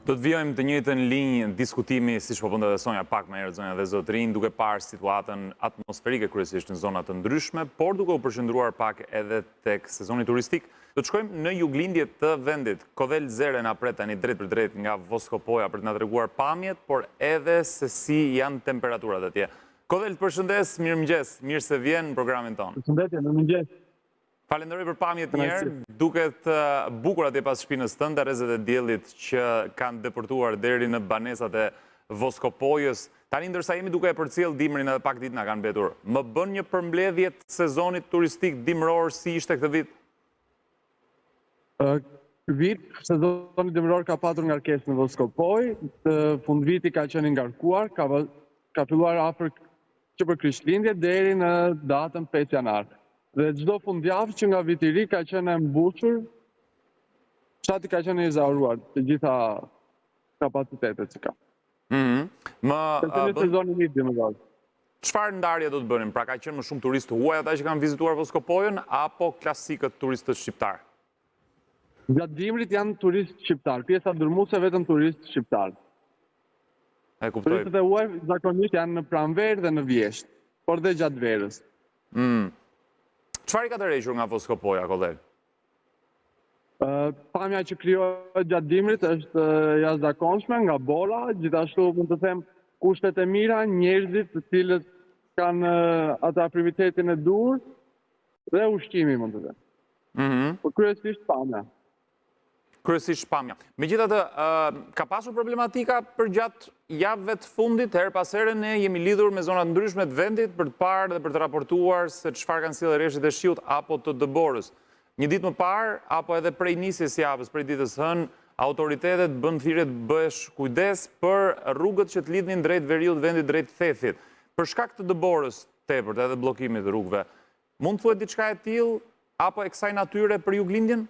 Do të vijojmë të njëjtën linjë diskutimi, siç po bënte edhe Sonja pak më herët, zonja dhe zotërin, duke parë situatën atmosferike kryesisht në zona të ndryshme, por duke u përqendruar pak edhe tek sezoni turistik. Do të shkojmë në juglindje të vendit. Kodel Zere na pret tani drejt për drejt nga Voskopoja për të na treguar pamjet, por edhe se si janë temperaturat atje. Kodel, përshëndes, mirëmëngjes, mirë se vjen në programin tonë. Përshëndetje, mirëmëngjes. Falenderoj për pamjet njerë, duket bukur atje pas shpinës tënde, rrezet e diellit që kanë deportuar deri në banesat e Voskopojës. Tani ndërsa jemi duke e përcjell dimrin edhe pak ditë na kanë mbetur. Më bën një përmbledhje të sezonit turistik dimror si ishte këtë vit? Sezoni dimror ka patur ngarkesë në Voskopoj, fundviti ka qenë i ngarkuar, ka filluar afër që për Krishtlindje deri në datën 5 janar. Dhe çdo fundjavë që nga viti i ri ka qenë e mbushur, fshati ka qenë i zauruar të gjitha kapacitetet që ka. Sezoni i dimror. Çfarë ndarje do të bënim? Pra ka qenë më shumë turistë huaj ata që kanë vizituar Voskopojën apo klasikët turistët shqiptar? Gjatë dimrit janë turistë shqiptar, pjesa dërmuese vetëm turistë shqiptar. E kuptoj. Turistët e huaj zakonisht janë në pranverë dhe në vjesht, por dhe gjatë verës. Çfarë i ka tërhequr nga Voskopoja, Kodel? Pamja që krijohet gjatë dimrit është jashtëzakonshme nga bora, gjithashtu mund të them kushtet e mira, njerëzit të cilët kanë atë aktivitetin e dur dhe ushqimi mund të them. Por kryesisht pamja. Kryesisht pamja. Megjithatë, ka pasur problematika për gjatë javëve të fundit, her pas here ne jemi lidhur me zona të ndryshme të vendit për të parë dhe për të raportuar se çfarë kanë sjellë rreshtet e shiut apo të dëborës. Një ditë më parë apo edhe prej nisjes javës, prej ditës hënë, autoritetet bën thirrje të bësh kujdes për rrugët që të lidhin drejt veriut vendit drejt thethit. Për shkak të dëborës tepërt edhe bllokimit të rrugëve, mund të thuhet diçka e tillë apo e kësaj natyre për juglindjen?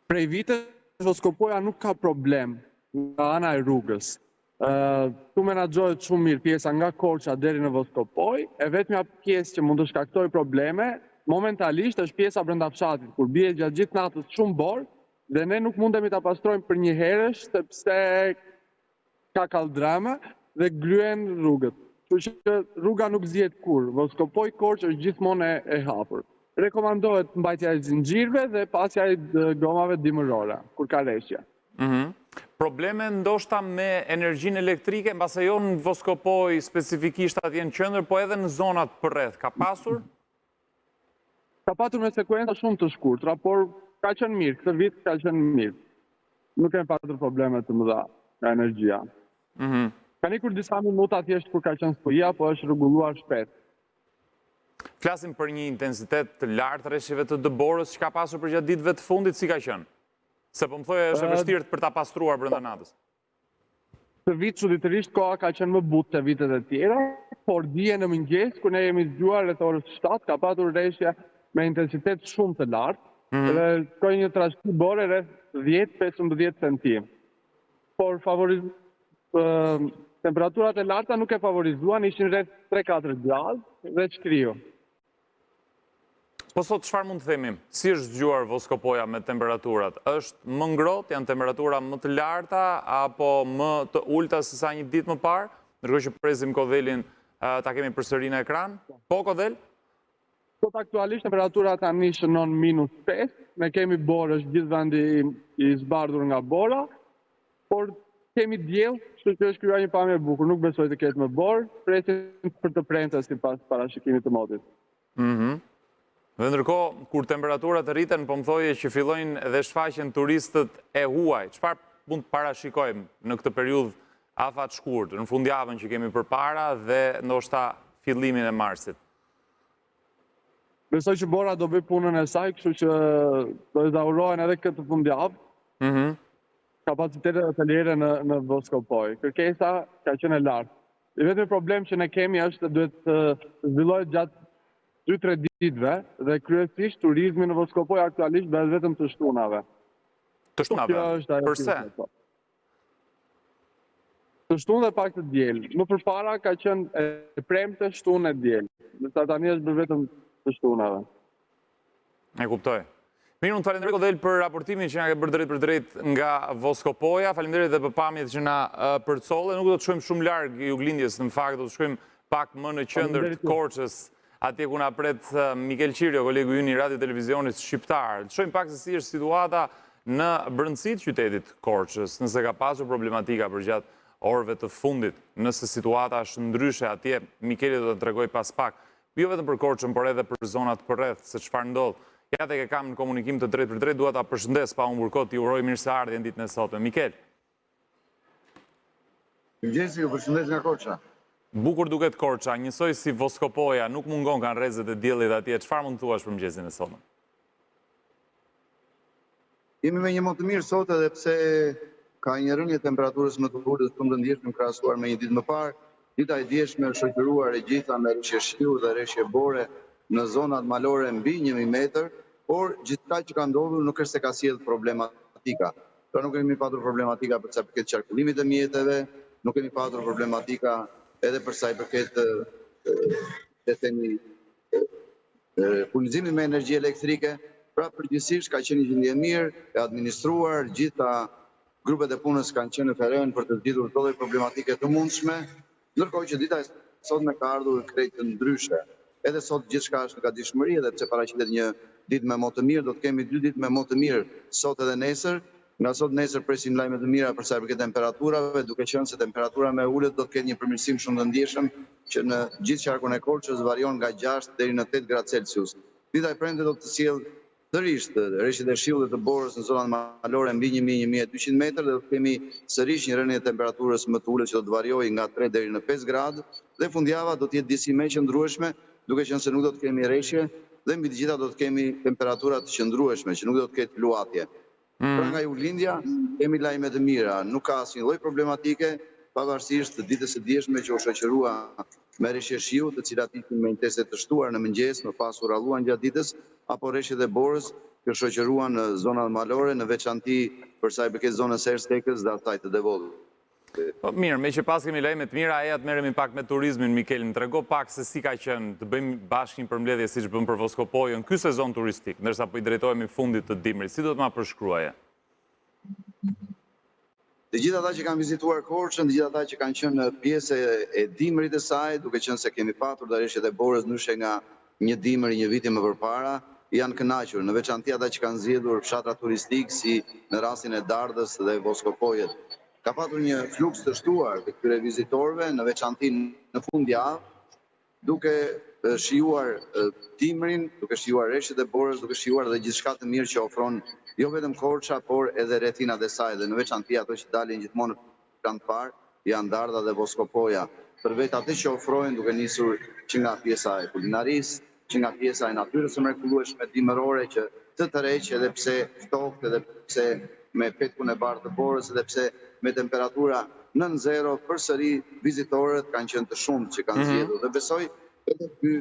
Prej vitesh Voskopoja nuk ka problem nga ana e rrugës. Tu menaxhohet shumë mirë pjesa nga Korça deri në Voskopoj, e vetmja pjesë që mund të shkaktojë probleme momentalisht është pjesa brenda fshatit, kur bie gjatë gjithë natës shumë borë dhe ne nuk mundemi ta pastrojmë për një herësh sepse ka kalldrama dhe glyen rrugët. Kështu që rruga nuk zihet kurrë. Voskopoj Korçë është gjithmonë e hapur. Rekomandohet mbajtja e zinxhirëve dhe pasja e gomave dimërore, kur ka rreshje. Probleme ndoshta me energjinë elektrike, mbase jo në Voskopoj specifikisht atje në qendër, po edhe në zonat përreth. Ka pasur? Ka patur me sekuenca shumë të shkurtra, por ka qenë mirë, këtë vit ka qenë mirë. Nuk kemi patur probleme të mëdha nga energjia. Ka nikur disa minuta thjesht kur ka qenë spojia, po është rregulluar shpejt. Flasim për një intensitet të lartë rreshjeve të dëborës që ka pasur për gjatë ditëve të fundit, si ka qenë? Se po më thoje është e vështirë për ta pastruar brenda natës. Këtë vit çuditërisht koha ka qenë më butë se vitet e tjera, por dije në mëngjes kur ne jemi zgjuar rreth orës 7 ka patur rreshje me intensitet shumë të lartë dhe ka një trashëgimi bore rreth 10-15 cm. Por temperaturat e larta nuk e favorizuan, ishin rreth 3-4 gradë dhe çkriu. Po sot çfarë mund të themi? Si është zgjuar Voskopoja me temperaturat? Është më ngrohtë, janë temperatura më të larta apo më të ulta se sa një ditë më parë? Ndërkohë që presim Kodelin ta kemi përsëri në ekran. Po Kodel? Sot aktualisht temperatura tani shënon -5, ne kemi borë, është gjithë vendi i zbardhur nga bora, por kemi diell, kështu që është krijuar një pamje e bukur, nuk besoj të ketë më borë, presim për të premte sipas parashikimit të modit. Dhe ndërkohë, kur temperaturat rriten, po më thoje që fillojnë edhe shfaqen turistët e huaj. Çfarë mund të parashikojmë në këtë periudhë afat shkurt, në fundjavën që kemi përpara dhe ndoshta fillimin e marsit? Besoj që bora do bëj punën e saj, kështu që do të zaurohen edhe këtë fundjavë. Kapacitetet hoteliere në Voskopoj. Kërkesa ka qenë e lartë. I vetmi problem që ne kemi është se duhet të zhvillohet gjatë 2-3 ditëve dhe kryesisht turizmi në Voskopoj aktualisht bëhet vetëm të shtunave. Të shtunave? Përse? Të shtunë dhe pak të diel. Më përpara ka qenë e premte shtunë e diel. Ndërsa tani është bërë vetëm të shtunave. E kuptoj. Mirë, unë falenderoj Kodel për raportimin që nga ke bërë drejt për drejt nga Voskopoja. Falenderoj dhe për pamjet që na përcolle. Nuk do të shkojmë shumë larg Juglindjes, në fakt do të shkojmë pak më në qendër të Korçës, atje ku na pret Mikel Qirjo, kolegu ynë i radio televizionit shqiptar. Të shojmë pak se si është situata në brendësitë qytetit Korçës, nëse ka pasur problematika përgjatë orëve të fundit, nëse situata është ndryshe atje, Mikeli do të tregoj pas pak, jo vetëm për Korçën, por edhe për zonat përreth, se çfarë ndodh. Ja tek e kam në komunikim të drejt për drejt, dua ta përshëndes pa humbur kohë, t'i uroj mirëseardhjen ditën e sotme. Mikel. Mirëmëngjesi, ju përshëndes nga Korça. Bukur duket Korça, njësoj si Voskopoja, nuk mungon kanë rrezet e diellit atje. Çfarë mund të thuash për mëngjesin e sotëm? Jemi me një më të mirë sot edhe pse ka një rënje temperaturës më të ulët të ndërndjeshme krahasuar me një ditë më parë. Dita e djeshme është shoqëruar e gjitha me rreshje shiu dhe rreshje bore në zonat malore mbi 1000 metër, por gjithçka që ka ndodhur nuk është se ka sjellë problematika. Pra nuk kemi patur problematika për sa i përket qarkullimit të mjeteve, nuk kemi patur problematika edhe për sa i përket furnizimit me energji elektrike. Pra përgjithsisht ka qenë një gjendje mirë, e administruar, gjitha grupet e punës kanë qenë në terren për të zgjidhur çdo lloj problematike të mundshme, ndërkohë që dita e sotme ka ardhur krejt të ndryshe. Edhe sot gjithçka është në gatishmëri, edhe pse paraqitet një ditë me më të mirë, do të kemi 2 ditë me më të mirë sot edhe nesër. Nga sot nesër presim lajme të mira për sa i përket temperaturave, duke qenë se temperatura më e ulët do të ketë një përmirësim shumë të ndjeshëm që në gjithë qarkun e Korçës varion nga 6 deri në 8 gradë Celsius. Dita e premte do të sjellë sërish rreshtet e shiullit të borës në zonat malore mbi 1000-1200 metër dhe do të kemi sërish një rënje temperaturës më të ulët që do të variojë nga 3 deri në 5 gradë dhe fundjava do të jetë disi më qëndrueshme, duke qenë se nuk do të kemi rreshje dhe mbi të gjitha do të kemi temperatura të qëndrueshme që nuk do të ketë luatje. Pra nga Juglindja kemi lajme të mira, nuk ka asnjë lloj problematike, pavarësisht të ditës së dieshme që u shoqërua me rreshje shiu, të cilat ishin me intese të shtuar në mëngjes, më pas u ralluan gjatë ditës, apo rreshjet e borës që shoqëruan në zonat malore, në veçanti për sa i përket zonës së Erstekës dhe asaj të Devollit. Mirë, me që pas kemi lajme të mira, aja të merremi pak me turizmin, Mikel, më trego pak se si ka qenë të bëjmë bashkë një përmbledhje siç bëm për Voskopojën, ky sezon turistik, ndërsa po i drejtohemi fundit të dimrit. Si do të ma përshkruaje? Të gjithë ata që kanë vizituar Korçën, të gjithë ata që kanë qenë pjesë e dimrit të saj, duke qenë se kemi patur rreshjet e borës ndryshe nga një dimër një viti më përpara, janë kënaqur, në veçanti ata që kanë zgjedhur fshatra turistik si në rastin e Dardhës dhe Voskopojës. Ka patur një fluks të shtuar të këtyre vizitorëve, në veçanti në fundjavë, duke shijuar dimrin, duke shijuar rreshtet e borës, duke shijuar edhe gjithçka të mirë që ofron jo vetëm Korça, por edhe rrethinat e saj, dhe në veçanti ato që dalin gjithmonë në plan të parë, janë Dardha dhe Voskopoja. Për vetë atë që ofrojnë, duke nisur që nga pjesa e kulinarisë, që nga pjesa e natyrës së mrekullueshme dimërore që të tërheq edhe pse ftohtë, edhe pse me petkun e bardhë të borës, edhe pse me temperatura nën zero, përsëri vizitorët kanë qenë të shumtë që kanë zgjedhur. Dhe besoj edhe ky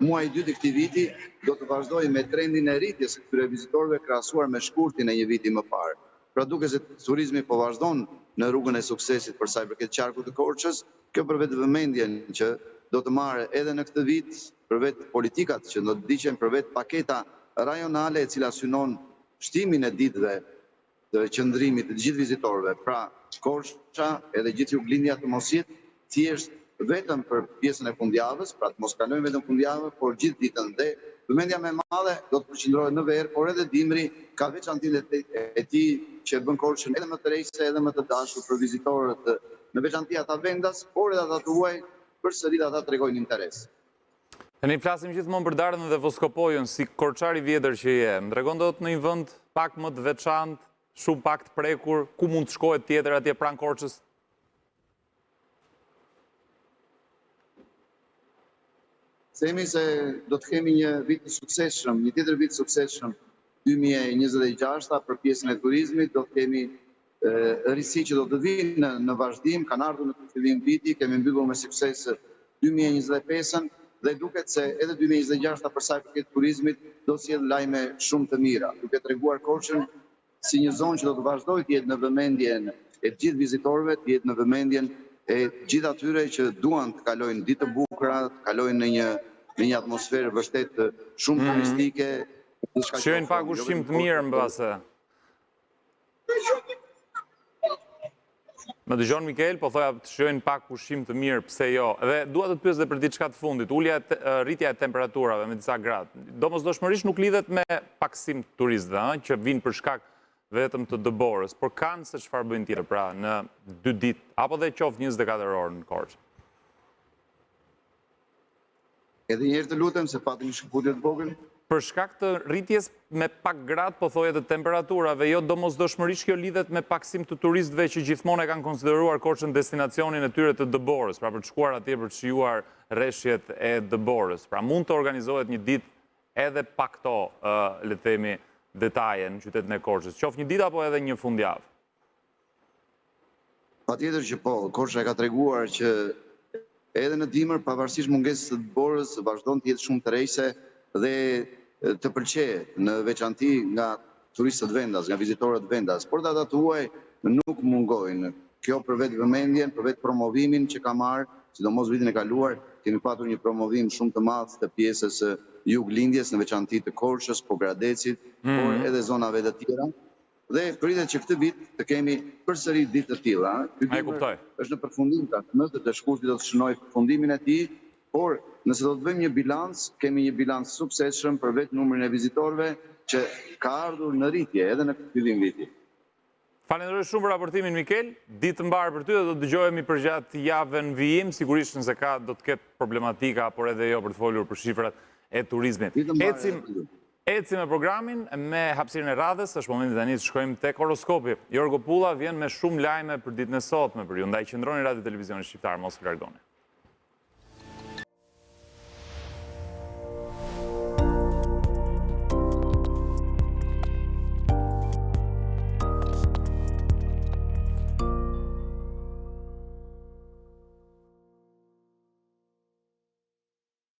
muaj i dytë i këtij viti do të vazhdojë me trendin e rritjes së këtyre vizitorëve krahasuar me shkurtin e një viti më parë. Pra duke se turizmi po vazhdon në rrugën e suksesit për sa i përket qarkut të Korçës, kjo për vetë vëmendjen që do të marrë edhe në këtë vit, për vetë politikat që do të ndiqen, për vetë paketa rajonale e cila synon shtimin e ditëve të qëndrimit të gjithë vizitorëve. Pra Korça edhe gjithë Juglindja të mos jetë thjesht vetëm për pjesën e fundjavës, pra të mos kalojmë vetëm fundjavën, por gjithë ditën. Dhe vëmendja më e madhe do të përqendrohet në verë, por edhe dimri ka veçantinë e tij që bën Korçën edhe më të rrezikshme, edhe më të dashur për vizitorët, në veçanti ata vendas, por edhe ata të huaj, përsëri ata tregojnë interes. Ne flasim gjithmonë për Dardhën dhe Voskopojën, si korçar i vjetër që je. Më tregon dot në një vend pak më të veçantë, shumë pak të prekur, ku mund të shkohet tjetër atje pranë Korçës? Themi se do të kemi një vit të suksesshëm, një tjetër vit të suksesshëm 2026 për pjesën e turizmit, do të kemi risi që do të vinë në vazhdim, kanë ardhur në fillim viti, kemi mbyllur me sukses 2025-ën dhe duket se edhe 2026 për sa i përket turizmit do të sjellë lajme shumë të mira, duke treguar Korçën si një zonë që do të vazhdojë të jetë në vëmendjen e gjithë vizitorëve, të jetë në vëmendjen e gjithë atyre që duan të kalojnë ditë të bukura, të kalojnë në një atmosferë vërtet shumë turistike, Shojnë pak ushqim të mirë në base. Më dëgjon Mikael, po thoja të shojnë pak ushqim të mirë, pse jo? Dhe dua të të pyes edhe për diçka të fundit, rritja e temperaturave me disa gradë. Domosdoshmërisht nuk lidhet me paksim të turistëve, që vinë për shkak vetëm të dëborës, por kanë se çfarë bëjnë tjetër, pra në 2 ditë, apo dhe qoftë 24 orë në Korçë. Edhe një herë të lutem se patëm një shkëputje të vogël. Për shkak të rritjes me pak gradë, po thoje të temperaturave, jo domosdoshmërisht kjo lidhet me paksim të turistëve që gjithmonë e kanë konsideruar Korçën destinacionin e tyre të dëborës, pra për të shkuar atje për të shijuar rreshjet e dëborës. Pra mund të organizohet një ditë edhe pa këto, le të themi, detaje në qytetin e Korçës, qoftë një ditë apo edhe një fundjavë. Patjetër që po, Korça e ka treguar që edhe në dimër, pavarësisht mungesës të dëborës, vazhdon të jetë shumë tërheqëse dhe të pëlqejet në veçanti nga turistët vendas, nga vizitorët vendas, por data tuaj nuk mungojnë. Kjo për vetë vëmendjen, për vetë promovimin që ka marrë, sidomos vitin e kaluar, kemi patur një promovim shumë të madh të pjesës juglindjes në veçanti të Korçës, Pogradecit, por edhe zonave të tjera. Dhe pritet që këtë vit të kemi përsëri ditë të tilla. Ky dimër është në përfundim, nëse të shkurtit do të shënoj përfundimin e tij, por nëse do të bëjmë një bilanc, kemi një bilanc suksesshëm për vetë numrin e vizitorëve që ka ardhur në rritje edhe në fillim viti. Falenderoj shumë për raportimin, Mikel. Ditë të mbarë për ty dhe do të dëgjohemi për gjatë javën vijim, sigurisht nëse ka do të ketë problematika, por edhe jo për të folur për shifrat e turizmit. Ecim me programin me hapësirën e radhës, është momenti tani të shkojmë tek horoskopi. Jorgo Pulla vjen me shumë lajme për ditën e sotme për ju, ndaj qëndroni Radio Televizionit Shqiptar, mos u largoni.